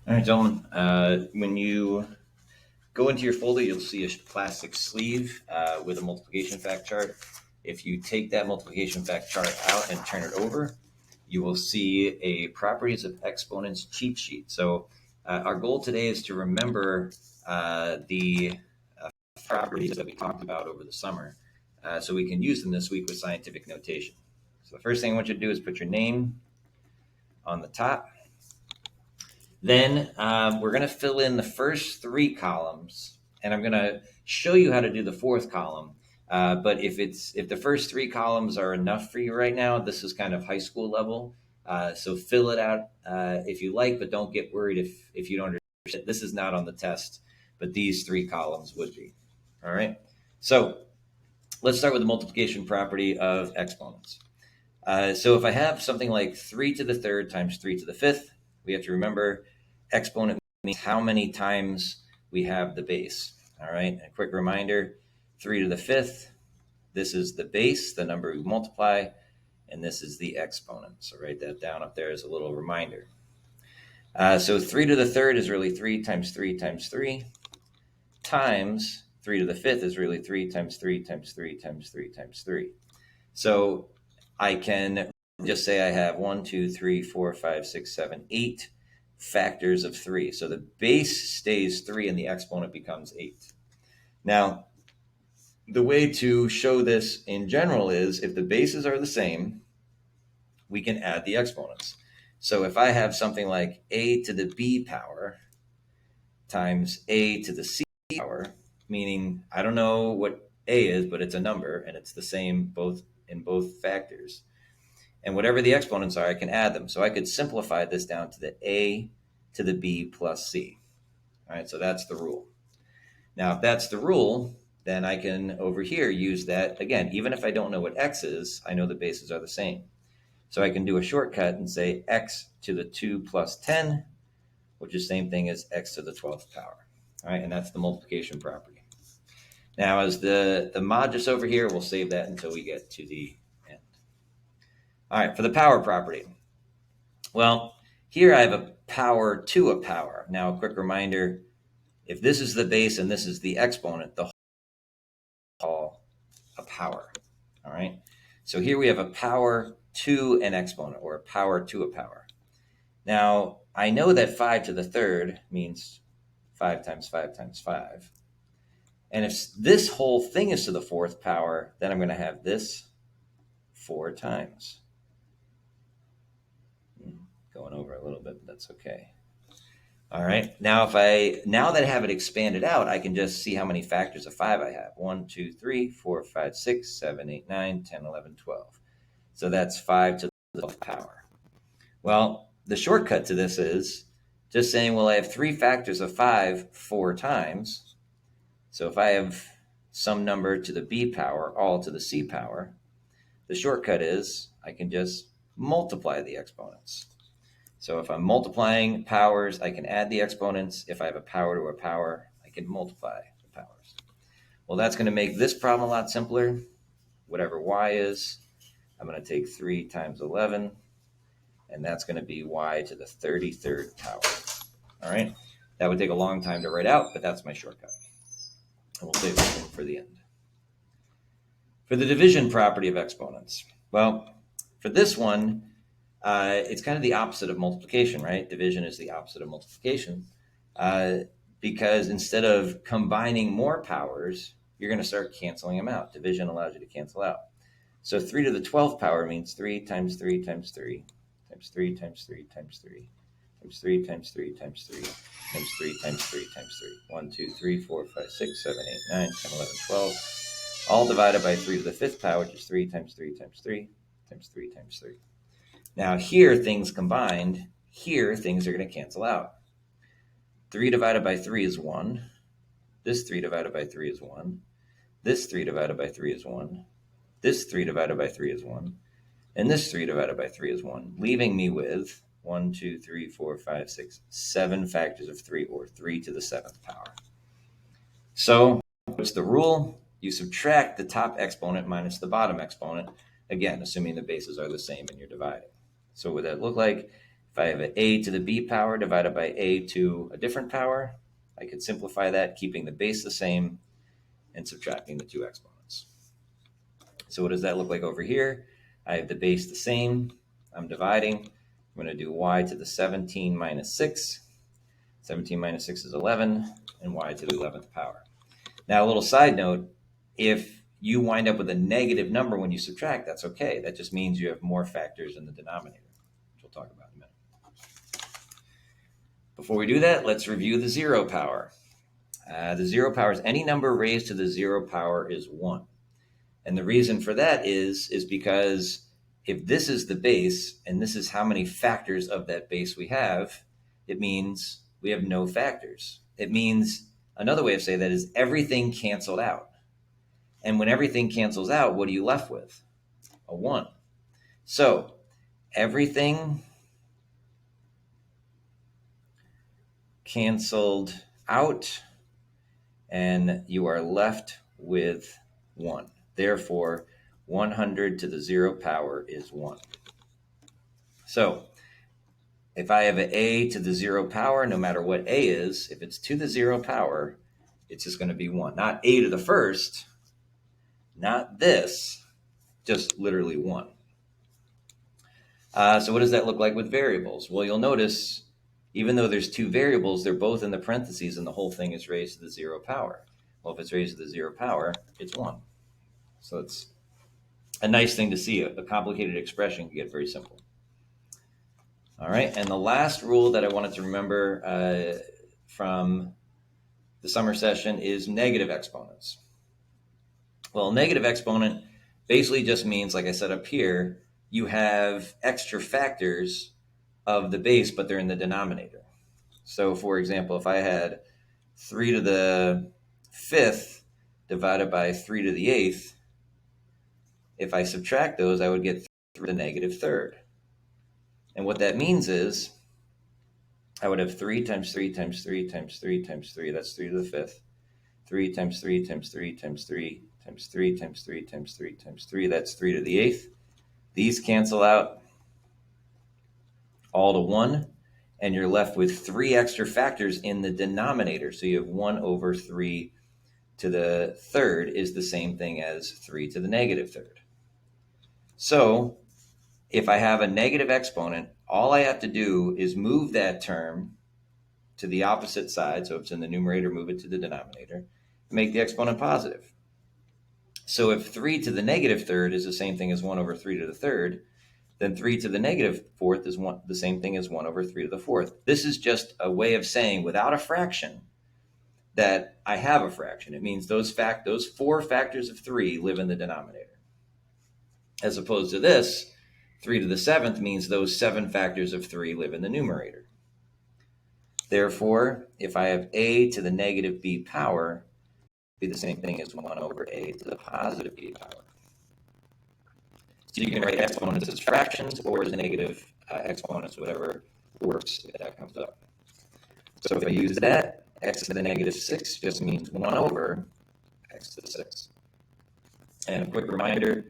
All right, gentlemen. When you go into your folder, you'll see a plastic sleeve with a multiplication fact chart. If you take that multiplication fact chart out and turn it over, you will see a properties of exponents cheat sheet. So our goal today is to remember the properties that we talked about over the summer so we can use them this week with scientific notation. So the first thing I want you to do is put your name on the top. Then we're going to fill in the first three columns, and I'm going to show you how to do the fourth column. But if the first three columns are enough for you right now, this is kind of high school level. So fill it out if you like, but don't get worried if you don't understand. This is not on the test, but these three columns would be. All right. So let's start with the multiplication property of exponents. So if I have something like 3 to the third times 3 to the fifth, we have to remember exponent means how many times we have the base. All right. A quick reminder, 3 to the fifth, this is the base, the number we multiply, and this is the exponent. So write that down up there as a little reminder. So 3 to the third is really 3 times 3 times 3 times 3 to the fifth is really 3 times 3 times 3 times 3 times 3. So I can just say I have 1, 2, 3, 4, 5, 6, 7, 8 factors of 3. So the base stays 3 and the exponent becomes 8. Now, the way to show this in general is if the bases are the same, we can add the exponents. So if I have something like a to the b power times a to the c power, meaning I don't know what a is, but it's a number and it's the same in both factors. And whatever the exponents are, I can add them. So I could simplify this down to the a to the b plus c. All right, so that's the rule. Now, if that's the rule, then I can over here use that. Again, even if I don't know what x is, I know the bases are the same. So I can do a shortcut and say x to the 2 plus 10, which is the same thing as x to the 12th power. All right, and that's the multiplication property. Now, as the modulus over here, we'll save that until we get to the end. All right, for the power property. Well, here I have a power to a power. Now, a quick reminder, if this is the base and this is the exponent, the whole a power. All right, so here we have a power to an exponent, or a power to a power. Now, I know that 5 to the third means 5 times 5 times 5. And if this whole thing is to the fourth power, then I'm going to have this 4 times. Going over a little bit, but that's okay. All right. Now that I have it expanded out, I can just see how many factors of 5 I have. 1, 2, 3, 4, 5, 6, 7, 8, 9, 10, 11, 12. So that's 5 to the 12th power. Well, the shortcut to this is just saying, well, I have 3 factors of 5 4 times. So if I have some number to the b power, all to the c power, the shortcut is I can just multiply the exponents. So if I'm multiplying powers, I can add the exponents. If I have a power to a power, I can multiply the powers. Well, that's going to make this problem a lot simpler. Whatever y is, I'm going to take 3 times 11, and that's going to be y to the 33rd power. All right, that would take a long time to write out, but that's my shortcut. And we'll save this one for the end. For the division property of exponents, well, for this one, it's kind of the opposite of multiplication, right? Division is the opposite of multiplication because instead of combining more powers, you're going to start canceling them out. Division allows you to cancel out. So 3 to the 12th power means 3 times 3 times 3 times 3 times 3 times 3 times 3 times 3 times 3 times 3 times 3 times 3. 1, 2, 3, 4, 5, 6, 7, 8, 9, 10, 11, 12. All divided by 3 to the 5th power, which is 3 times 3 times 3 times 3 times 3. Now here, things combined, here things are going to cancel out. 3 divided by 3 is 1. This 3 divided by 3 is 1. This 3 divided by 3 is 1. This 3 divided by 3 is 1. And this 3 divided by 3 is 1, leaving me with 1, 2, 3, 4, 5, 6, 7 factors of 3, or 3 to the 7th power. So what's the rule? You subtract the top exponent minus the bottom exponent, again, assuming the bases are the same and you're dividing. So what would that look like? If I have an a to the b power divided by a to a different power, I could simplify that, keeping the base the same and subtracting the two exponents. So what does that look like over here? I have the base the same. I'm dividing. I'm going to do y to the 17 minus 6. 17 minus 6 is 11, and y to the 11th power. Now, a little side note, if you wind up with a negative number when you subtract, that's okay. That just means you have more factors in the denominator, which we'll talk about in a minute. Before we do that, let's review the 0 power. The 0 power is any number raised to the 0 power is 1. And the reason for that is because if this is the base and this is how many factors of that base we have, it means we have no factors. It means, another way of saying that is everything canceled out. And when everything cancels out, what are you left with? A 1. So everything canceled out, and you are left with 1. Therefore, 100 to the 0 power is 1. So if I have an a to the 0 power, no matter what a is, if it's to the 0 power, it's just going to be 1. Not a to the first, not this, just literally 1. So what does that look like with variables? Well, you'll notice, even though there's two variables, they're both in the parentheses and the whole thing is raised to the 0 power. Well, if it's raised to the 0 power, it's 1. So it's a nice thing to see. A complicated expression can get very simple. All right, and the last rule that I wanted to remember from the summer session is negative exponents. Well, negative exponent basically just means, like I said up here, you have extra factors of the base, but they're in the denominator. So, for example, if I had 3 to the 5th divided by 3 to the 8th, if I subtract those, I would get 3 to the negative 3rd. And what that means is I would have 3 times 3 times 3 times 3 times 3. That's 3 to the 5th. 3 times 3 times 3 times 3 times 3 times 3 times 3 times 3. That's 3 to the 8th. These cancel out all to 1, and you're left with 3 extra factors in the denominator. So you have 1 over 3 to the 3rd is the same thing as 3 to the negative 3rd. So if I have a negative exponent, all I have to do is move that term to the opposite side. So if it's in the numerator, move it to the denominator, and make the exponent positive. So if 3 to the negative 3rd is the same thing as 1 over 3 to the 3rd, then 3 to the negative 4th is the same thing as 1 over 3 to the 4th. This is just a way of saying, without a fraction, that I have a fraction. It means those 4 factors of 3 live in the denominator. As opposed to this, 3 to the 7th means those 7 factors of 3 live in the numerator. Therefore, if I have a to the negative b power, it'd be the same thing as 1 over a to the positive b power. So you can write exponents as fractions or as negative exponents, whatever works if that comes up. So if I use that, x to the negative 6 just means 1 over x to the 6. And a quick reminder,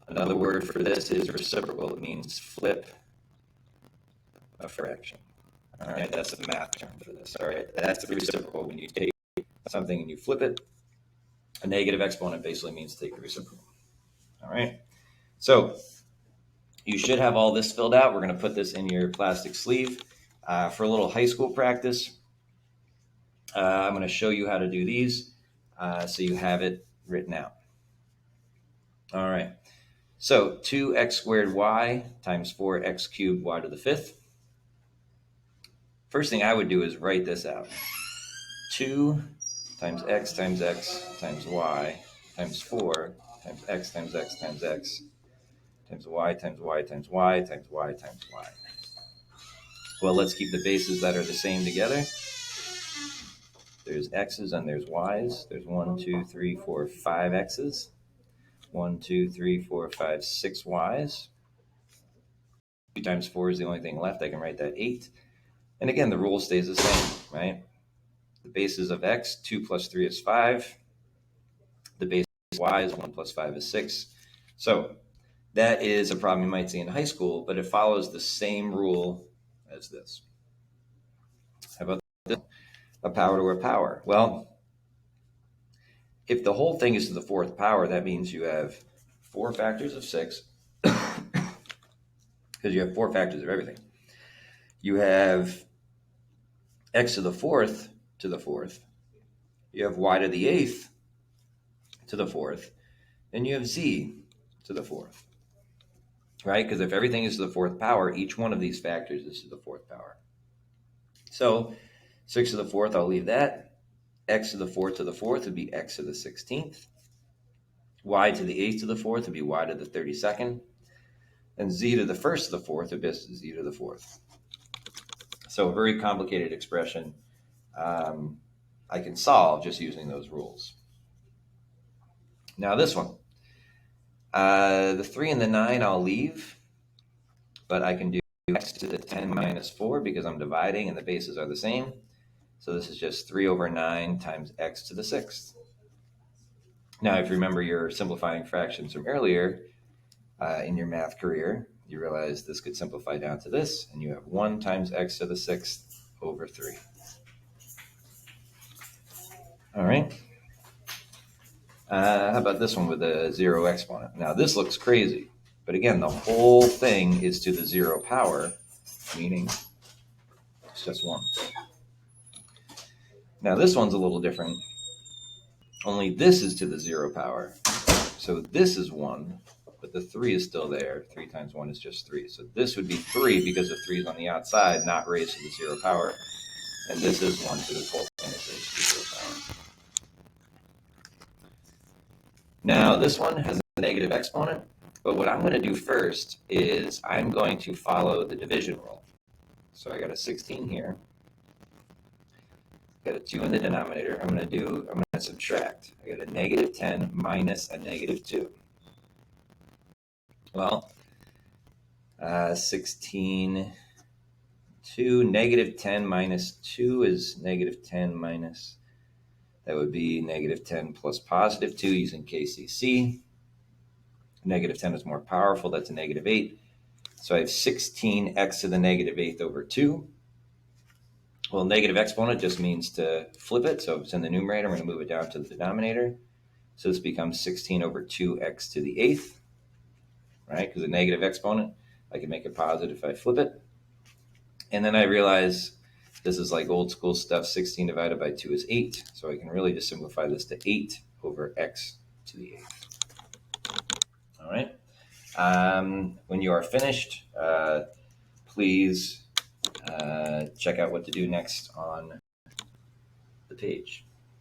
another word for this is reciprocal. It means flip a fraction. All right, that's a math term for this. All right, that's the reciprocal. When you take something and you flip it, a negative exponent basically means take the reciprocal. All right, so you should have all this filled out. We're going to put this in your plastic sleeve. For a little high school practice, I'm going to show you how to do these so you have it written out. All right, so 2x squared y times 4x cubed y to the 5th. First thing I would do is write this out. 2 times x times y times 4 times x times x times x times y times y times y times y times y. Well, let's keep the bases that are the same together. There's x's and there's y's. There's 1, 2, 3, 4, 5 x's. 1, 2, 3, 4, 5, 6 y's. 2 times 4 is the only thing left. I can write that 8. And again, the rule stays the same, right? The bases of x, 2 plus 3 is 5. The base of y is 1 plus 5 is 6. So That is a problem you might see in high school, but it follows the same rule as this. How about this? A power to a power. Well, if the whole thing is to the fourth power, that means you have 4 factors of 6, because you have 4 factors of everything. You have x to the fourth to the fourth. You have y to the 8th to the fourth. Then you have z to the fourth. Right? Because if everything is to the fourth power, each one of these factors is to the fourth power. So 6 to the fourth, I'll leave that. X to the fourth would be x to the 16th. Y to the 8th to the fourth would be y to the 32nd. And z to the first to the fourth would be z to the fourth. So a very complicated expression I can solve just using those rules. Now this one. The 3 and the 9 I'll leave, but I can do x to the 10 minus 4 because I'm dividing and the bases are the same. So this is just 3 over 9 times x to the 6th. Now, if you remember your simplifying fractions from earlier in your math career, you realize this could simplify down to this, and you have 1 times x to the 6th over 3. All right. How about this one with a 0 exponent? Now, this looks crazy, but again, the whole thing is to the 0 power, meaning it's just 1. Now, this one's a little different. Only this is to the 0 power. So this is 1, but the 3 is still there. 3 times 1 is just 3. So this would be 3 because the 3 is on the outside, not raised to the 0 power. And this is 1 to the 12th and it's raised to the 0 power. Now, this one has a negative exponent, but what I'm going to do first is I'm going to follow the division rule. So I got a 16 here. Got a 2 in the denominator. I'm going to subtract. I got a negative 10 minus a negative 2. Well, 16, 2, negative 10 minus 2 is negative 10 minus, that would be negative 10 plus positive 2 using KCC. Negative 10 is more powerful. That's a negative 8. So I have 16x to the negative 8th over 2. Well, negative exponent just means to flip it. So if it's in the numerator, I'm going to move it down to the denominator. So this becomes 16 over 2x to the 8th, right? Because a negative exponent, I can make it positive if I flip it. And then I realize this is like old school stuff. 16 divided by 2 is 8. So I can really just simplify this to 8 over x to the 8th. All right. When you are finished, please check out what to do next on the page.